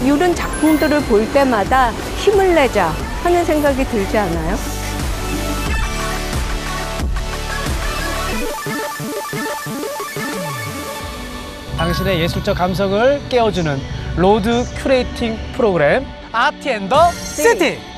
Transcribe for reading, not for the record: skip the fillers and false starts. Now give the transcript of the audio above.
이런 작품들을 볼 때마다 힘을 내자 하는 생각이 들지 않아요? 당신의 예술적 감성을 깨워주는 로드 큐레이팅 프로그램 아트 앤 더 시티.